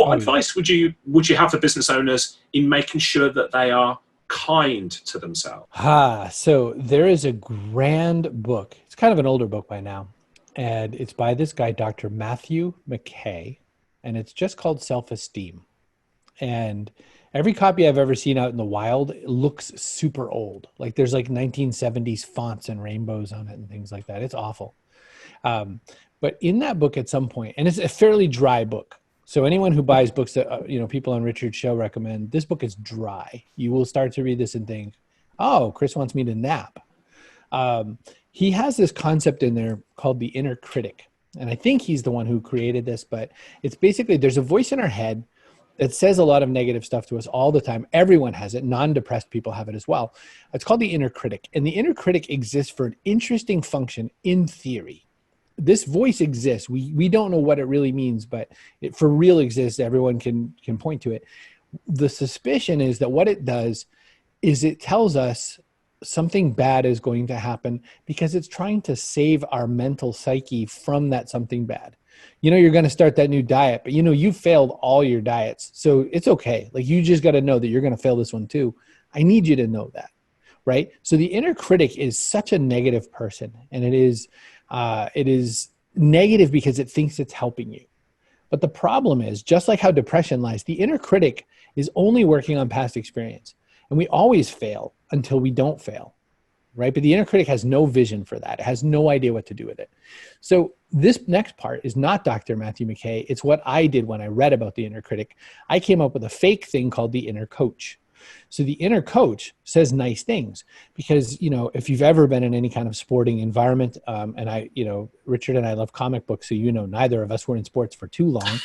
What Oh, advice would you have for business owners in making sure that they are kind to themselves? so there is a grand book. It's kind of an older book by now. And it's by this guy, Dr. Matthew McKay. And it's just called Self-Esteem. And every copy I've ever seen out in the wild looks super old. Like there's like 1970s fonts and rainbows on it and things like that. It's awful. But in that book at some point, and it's a fairly dry book. So anyone who buys books that, people on Richard's show recommend, this book is dry. You will start to read this and think, oh, Chris wants me to nap. He has this concept in there called the inner critic. And I think he's the one who created this, but it's basically, there's a voice in our head that says a lot of negative stuff to us all the time. Everyone has it. Non-depressed people have it as well. It's called the inner critic. And the inner critic exists for an interesting function in theory. This voice exists. We don't know what it really means, but it for real exists. Everyone can point to it. The suspicion is that what it does is it tells us something bad is going to happen because it's trying to save our mental psyche from that something bad. You're going to start that new diet, but you've failed all your diets. So it's okay. Like you just got to know that you're going to fail this one too. I need you to know that. Right. So the inner critic is such a negative person, and it is negative because it thinks it's helping you. But the problem is, just like how depression lies, the inner critic is only working on past experience. And we always fail until we don't fail, right? But the inner critic has no vision for that. It has no idea what to do with it. So this next part is not Dr. Matthew McKay. It's what I did when I read about the inner critic. I came up with a fake thing called the inner coach. So the inner coach says nice things because, if you've ever been in any kind of sporting environment, and Richard and I love comic books, so neither of us were in sports for too long.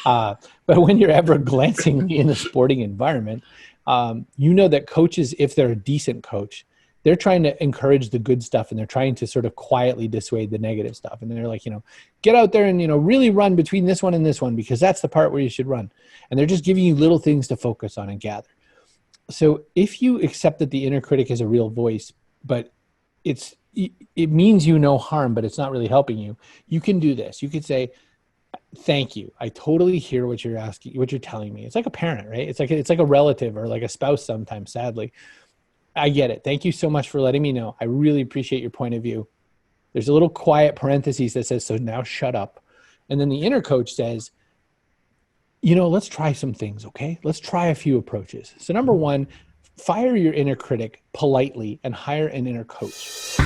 But when you're ever glancing in a sporting environment, that coaches, if they're a decent coach, they're trying to encourage the good stuff and they're trying to sort of quietly dissuade the negative stuff. And they're like, get out there and, really run between this one and this one because that's the part where you should run. And they're just giving you little things to focus on and gather. So if you accept that the inner critic is a real voice, but it means no harm, but it's not really helping you, you can do this. You could say, thank you. I totally hear what you're asking, what you're telling me. It's like a parent, right? It's like a relative or like a spouse sometimes, sadly. I get it. Thank you so much for letting me know. I really appreciate your point of view. There's a little quiet parenthesis that says, so now shut up. And then the inner coach says, let's try some things, okay? Let's try a few approaches. So number one, fire your inner critic politely and hire an inner coach.